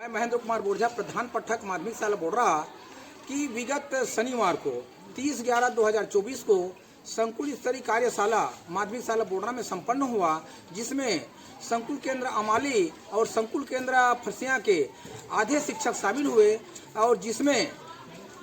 मैं महेंद्र कुमार बोरझा, प्रधान पाठक माध्यमिक शाला बोडरा की विगत शनिवार को 30/11/2024 को संकुल स्तरीय कार्यशाला माध्यमिक शाला बोडरा में संपन्न हुआ, जिसमें संकुल केंद्र अमाली और संकुल केंद्र फरसिया के आधे शिक्षक शामिल हुए और जिसमें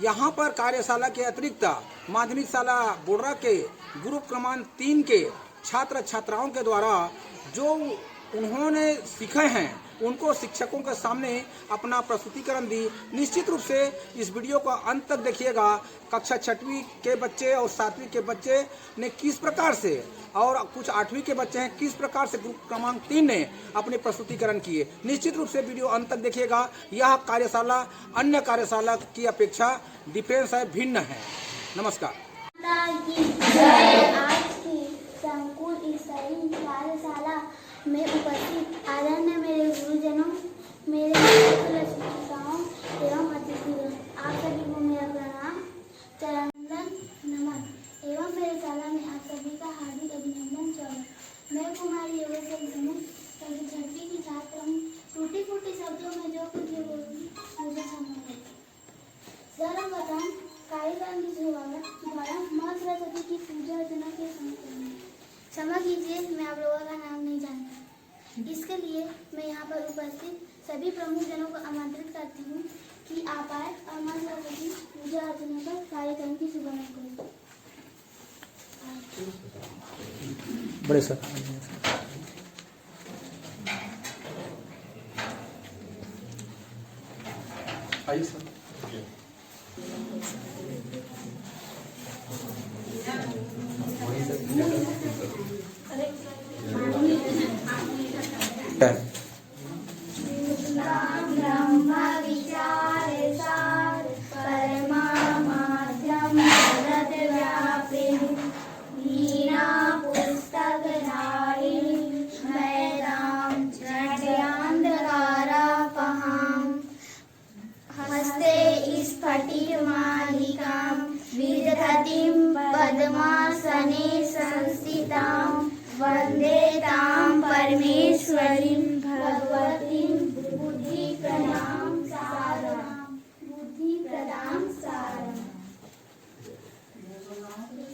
यहाँ पर कार्यशाला के अतिरिक्त माध्यमिक शाला बोडरा के ग्रुप क्रमांक 3 के छात्र छात्राओं के द्वारा जो उन्होंने सीखे हैं उनको शिक्षकों के सामने अपना प्रस्तुतिकरण दी। निश्चित रूप से इस वीडियो को अंत तक देखिएगा। कक्षा 6वीं के बच्चे और 7वीं के बच्चे ने किस प्रकार से और कुछ 8वीं के बच्चे हैं किस प्रकार से ग्रुप क्रमांक 3 ने अपने प्रस्तुतिकरण किए। निश्चित रूप से वीडियो अंत तक देखिएगा। यह कार्यशाला अन्य कार्यशाला की अपेक्षा डिफरेंस है, भिन्न है। नमस्कार। कार्यशाला में उपस्थित आदरणीय मेरे गुरुजनों, मेरे शिक्षिकाओं एवं अतिथिगण, आप सभी को मेरा प्रणाम, चरणवंदन, नमन एवं मेरे शाला में आप सभी का हार्दिक अभिनंदन, स्वागत। मैं कुमारी योगेश्वरी समूह कक्षा 6वीं की छात्र हूँ। टूटी फूटी शब्दों में जो कुछ भी बोलूँ मुझे क्षमा करें। सर्वप्रथम कार्यक्रम की शुरुआत द्वारा माँ सरस्वती की पूजा अर्चना के संपन्न। क्षमा कीजिए, मैं आप लोगों का नाम नहीं जानता। इसके लिए मैं यहाँ पर उपस्थित सभी प्रमुख जनों को आमंत्रित करती हूँ कि आप आए और माँ सरस्वती पूजा अर्चना कर कार्यक्रम की शुभारंभ करें। बड़े सर आइए सर। पद्मासने संस्थितां वन्दे तां परमेश्वरीं भगवतीं बुद्धिप्रदां सारम्।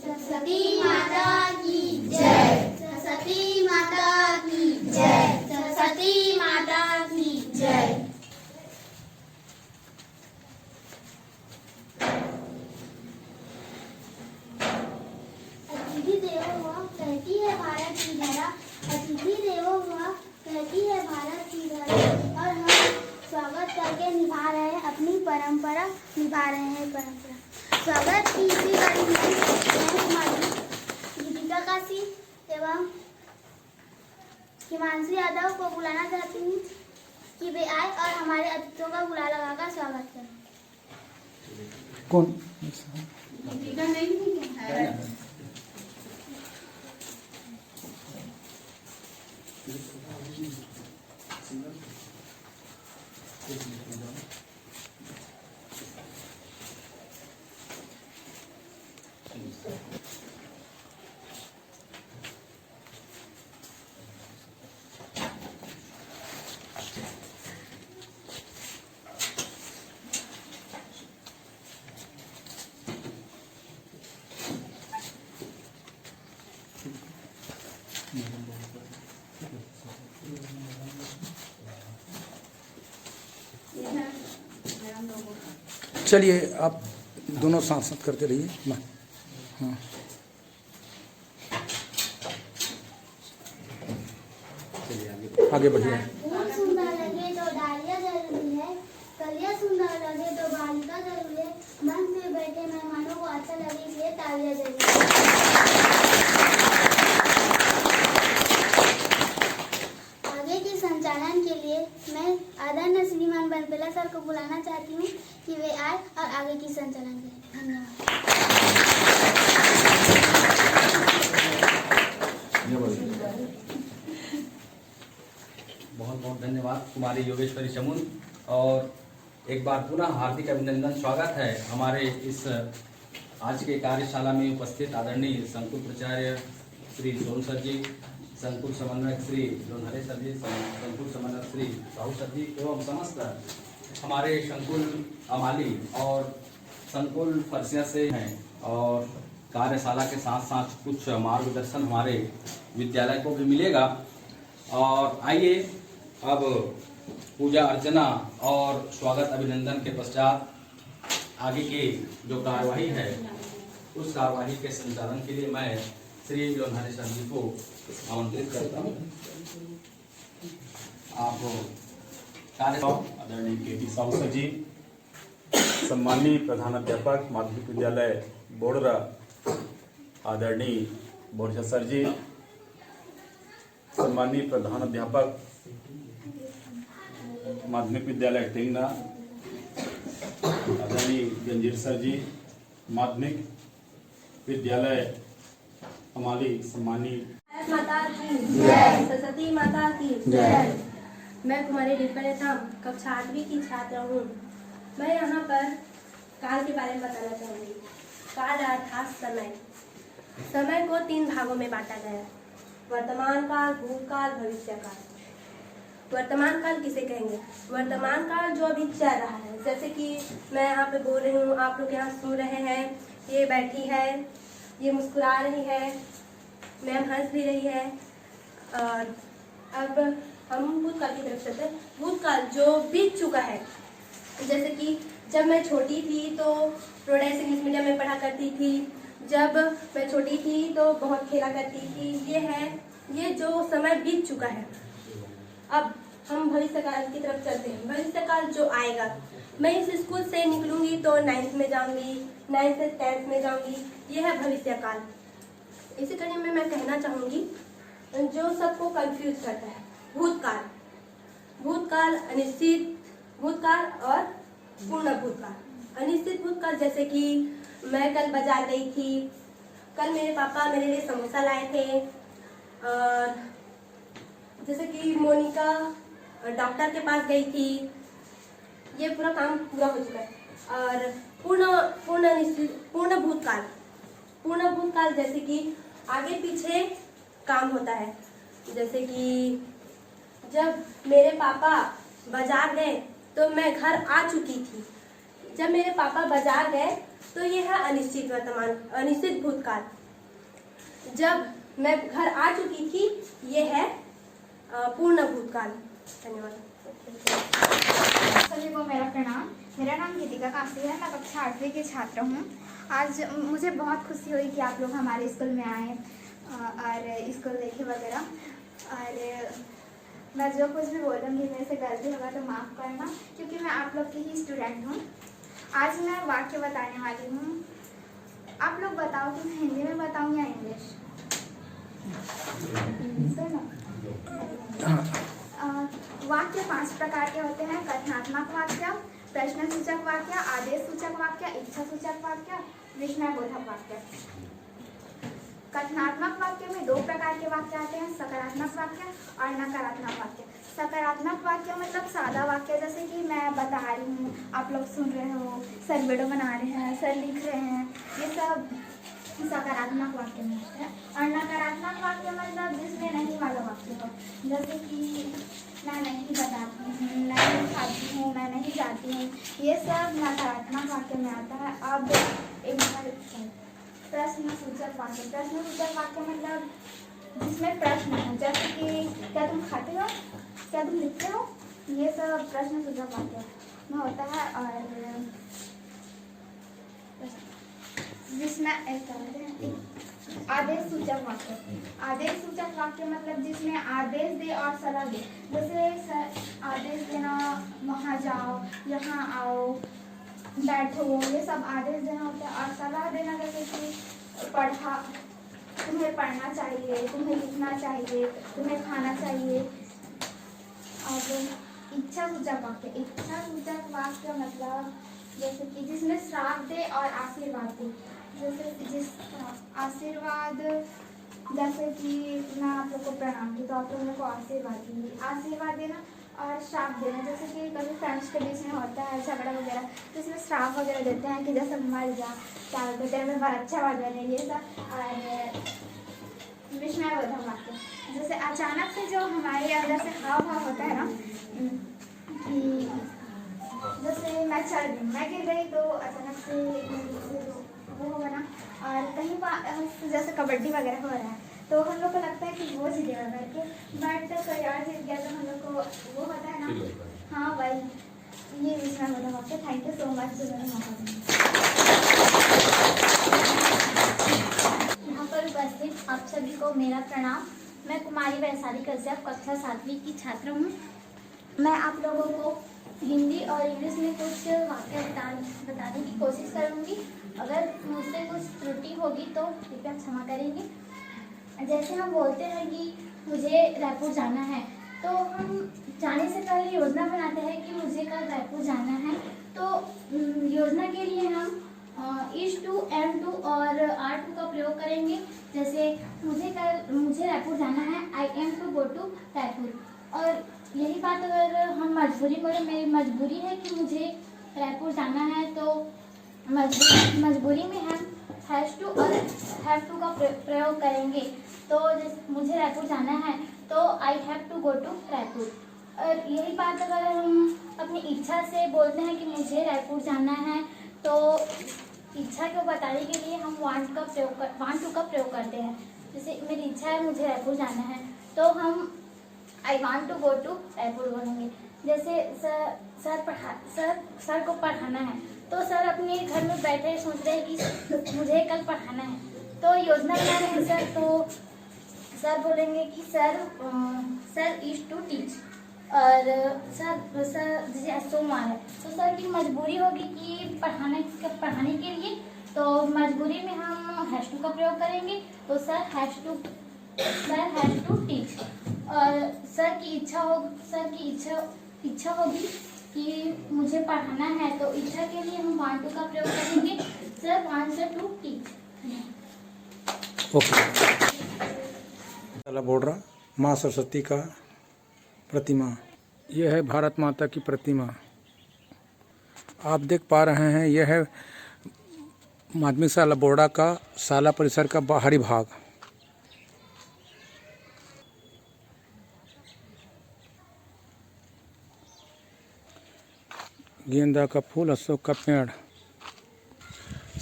सरस्वती माता की जय। सरस्वती माता की जय। सरस्वती माता की जय। अतिथि देवो भव कहती है भारत की धरा। अतिथि देवो भव कहती है भारत की धरा। और हम स्वागत करके निभा रहे हैं अपनी परंपरा, निभा रहे हैं परंपरा। स्वागत की इसी कड़ी में मैं कुमारी दीपिका काशी एवं हिमांशु यादव को बुलाना चाहती हूँ कि वे आए और हमारे अतिथियों का गुलाल लगाकर स्वागत करें। कौन? दीपिका नहीं है। चलिए आप दोनों साथ साथ करते रहिए। हाँ आगे बढ़िए। फूल सुंदर लगे तो डालियाँ जरूरी है, कलियाँ सुंदर लगे तो बालिका जरूरी है, मंच में बैठे मेहमानों को अच्छा लगे इसलिए तालियाँ जरूरी है। आगे के संचालन के लिए मैं आदरणीय श्रीमान बनपेला सर को बुलाना चाहती हूँ कि वे आए और आगे की संचालन करें। धन्यवाद। बहुत बहुत धन्यवाद कुमारी योगेश्वरी चमुन, और एक बार पुनः हार्दिक अभिनंदन, स्वागत है हमारे इस आज के कार्यशाला में उपस्थित आदरणीय संकुल प्राचार्य श्री सोनू सर जी, संकुल समन्वयक श्री लोन्हारे सर जी, संकुल समन्वयक श्री साहू सर जी एवं समस्त हमारे संकुल अमाली और संकुल फरसिया से हैं और कार्यशाला के साथ साथ कुछ मार्गदर्शन हमारे विद्यालय को भी मिलेगा। और आइए अब पूजा अर्चना और स्वागत अभिनंदन के पश्चात आगे की जो कार्यवाही है उस कार्यवाही के संचालन के लिए मैं श्री लोन्हारे सर जी को आमंत्रित करता हूँ। आप आदरणीय के.टी. साहू सर जी, सम्मानीय प्रधानाध्यापक माध्यमिक विद्यालय बोडरा आदरणीय बोरजा सर जी, सम्मानीय प्रधानाध्यापक माध्यमिक विद्यालय टेंगना आदरणीय गंजीर सर जी, माध्यमिक विद्यालय हमारी सम्मानीय माता की जय, सरस्वती माता की जय। मैं कुमारी रिपरेता कक्षा 8वीं की छात्रा हूँ। मैं यहाँ पर काल के बारे में बताना चाहूँगी। काल अर्थात समय। समय को 3 भागों में बांटा गया है: वर्तमान काल, भूतकाल, भविष्य काल। वर्तमान काल किसे कहेंगे? वर्तमान काल जो अभी चल रहा है, जैसे कि मैं यहाँ पे बोल रही हूँ, आप लोग यहाँ सुन रहे हैं, ये बैठी है, ये मुस्कुरा रही है, मैम हंस भी रही है। और अब हम भूतकाल की तरफ चलते हैं। भूतकाल जो बीत चुका है, जैसे कि जब मैं छोटी थी तो प्रोडेंस इंग्लिश मीडियम में पढ़ा करती थी। जब मैं छोटी थी तो बहुत खेला करती थी। ये जो समय बीत चुका है। अब हम भविष्य काल की तरफ चलते हैं। भविष्य काल जो आएगा, मैं इस स्कूल से निकलूंगी तो 9th में जाऊंगी, 9th से 10th में जाऊंगी। ये है भविष्य काल। इसी कड़ी में मैं कहना चाहूँगी जो सबको कंफ्यूज करता है, भूतकाल। भूतकाल, अनिश्चित भूतकाल और पूर्ण भूतकाल। अनिश्चित भूतकाल जैसे कि मैं कल बाजार गई थी, कल मेरे पापा मेरे लिए समोसा लाए थे। और जैसे कि मोनिका डॉक्टर के पास गई थी, ये पूरा काम पूरा हो चुका है। और पूर्ण भूतकाल। पूर्ण भूतकाल जैसे कि आगे पीछे काम होता है। जैसे कि जब मेरे पापा बाजार गए तो मैं घर आ चुकी थी। जब मेरे पापा बाजार गए तो ये है अनिश्चित भूतकाल। जब मैं घर आ चुकी थी, ये है पूर्ण भूतकाल। धन्यवाद। सभी को मेरा प्रणाम। मेरा नाम गीतिका काशी है। मैं कक्षा 8वीं की छात्र हूँ। आज मुझे बहुत खुशी हुई कि आप लोग हमारे स्कूल में आए और स्कूल देखे वगैरह। और मैं जो कुछ भी बोलूँगी मेरे से गलती होगा तो माफ़ करना, क्योंकि मैं आप लोग की ही स्टूडेंट हूँ। आज मैं वाक्य बताने वाली हूँ। आप लोग बताओ कि मैं हिंदी में बताऊँ या इंग्लिश? वाक्य 5 प्रकार के होते हैं: कथनात्मक वाक्य, प्रश्नसूचक वाक्य, आदेशसूचक वाक्य, इच्छासूचक वाक्य, विस्मयबोधक वाक्य। कथनात्मक वाक्य में 2 प्रकार के वाक्य आते हैं: सकारात्मक वाक्य और नकारात्मक वाक्य। सकारात्मक वाक्य मतलब सादा वाक्य, जैसे कि मैं बता रही हूँ, आप लोग सुन रहे हो, सर वीडियो बना रहे हैं, सर लिख रहे हैं, ये सब सकारात्मक वाक्य में होता है। और नकारात्मक वाक्य मतलब जिसमें नहीं वाला वाक्य हो, जैसे कि मैं नहीं बताती हूँ, मैं नहीं खाती हूँ, मैं नहीं जाती हूँ, ये सब नकारात्मक वाक्य में आता है। अब एक बार प्रश्नसूचक वाक्य। प्रश्नसूचक वाक्य मतलब जिसमें प्रश्न है, जैसे कि क्या तुम खाते हो, क्या तुम लिखते हो, ये सब प्रश्नसूचक वाक्य में होता है। और जिसमें आदेश सूचक वाक्य। आदेश सूचक वाक्य मतलब जिसमें आदेश दे और सलाह दे, जैसे आदेश देना, वहाँ जाओ, यहाँ आओ, बैठो, ये सब आदेश देना होता है। और सलाह देना जैसे कि तुम्हें पढ़ना चाहिए, तुम्हें लिखना चाहिए, तुम्हें खाना चाहिए। और इच्छा सूचक वाक्य। इच्छा सूचक वाक्य मतलब जैसे कि जिसमें श्राप दे और आशीर्वाद दे, जैसे आशीर्वाद, जैसे कि मैं आप लोग को प्रणाम की तो आप लोग मेरे को आशीर्वाद देंगे। आशीर्वाद देना और श्राप देना, जैसे कि कभी फ्रेंड्स के बीच में होता है झगड़ा वगैरह, तो इसमें श्राप वगैरह देते हैं कि जैसे मर जा, क्या बोलते हैं, में बार अच्छा बात बने, ये सब। और विस्मयवर्धक वाक्य, जैसे अचानक से जो हमारे अंदर से हाव भाव होता है ना, कि जैसे मैं चल रही, मैं गिर गई तो अचानक से वो होगा ना, और कहीं पर जैसे कबड्डी वगैरह हो रहा है तो हम लोग को लगता है कि वो जीतेगा करके, बट कोई और जीत गया तो हम लोग को वो होता है ना। हाँ भाई, ये विस्मयवर्धक वाक्य। थैंक यू सो मच जिन्होंने मौका दिया। यहाँ पर उपस्थित आप सभी को मेरा प्रणाम। मैं कुमारी वैशाली कश्यप कक्षा 7वीं की छात्र हूँ। मैं आप लोगों को हिंदी और इंग्लिश में कुछ वाक्य बताने की कोशिश करूँगी। अगर मुझसे कुछ त्रुटि होगी तो कृपया क्षमा करेंगे। जैसे हम बोलते हैं कि मुझे रायपुर जाना है, तो हम जाने से पहले योजना बनाते हैं कि मुझे कल रायपुर जाना है। तो योजना के लिए हम is to, am to और are to का प्रयोग करेंगे। जैसे मुझे रायपुर जाना है, I am to go to Raipur. और यही बात अगर हम मजबूरी में, मेरी मजबूरी है कि मुझे रायपुर जाना है, तो मजबूरी में हम हैज़ टू और हैव टू का प्रयोग करेंगे। तो मुझे रायपुर जाना है तो I have to go to Raipur. और यही बात अगर हम अपनी इच्छा से बोलते हैं कि मुझे रायपुर जाना है, तो इच्छा को बताने के लिए हम वांट टू का प्रयोग करते हैं। जैसे मेरी इच्छा है मुझे रायपुर जाना है, तो हम I want to go to Raipur बोलेंगे। जैसे सर को पढ़ाना है, तो सर अपने घर में बैठे सोच रहे हैं कि मुझे कल पढ़ाना है, तो योजना बना रहे हैं सर, तो सर बोलेंगे कि सर इज टू टीच। और सर जैसे सोमवार है तो सर की मजबूरी होगी कि पढ़ाने के लिए, तो मजबूरी में हम हैज टू का प्रयोग करेंगे। तो सर हैज टू टीच। और सर की इच्छा होगी कि मुझे पढ़ाना है, तो इच्छा के लिए हम वांट टू का प्रयोग करेंगे। Sir wants to teach. Okay. बोल रहा माँ सरस्वती का प्रतिमा, यह है भारत माता की प्रतिमा। आप देख पा रहे हैं, यह है माध्यमिक शाला बोर्डा का शाला परिसर का बाहरी भाग। गेंदा का फूल, अशोक का पेड़,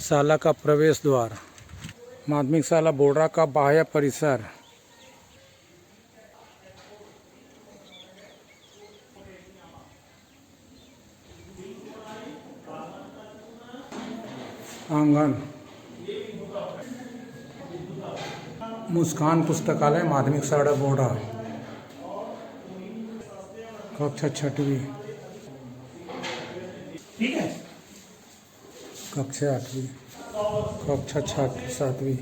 शाला का प्रवेश द्वार, माध्यमिक शाला बोर्डा का बाह्य परिसर, आंगन, मुस्कान पुस्तकालय माध्यमिक शाला बोर्डा, कक्षा 6वीं, कक्षा 8वीं, कक्षा 7वीं।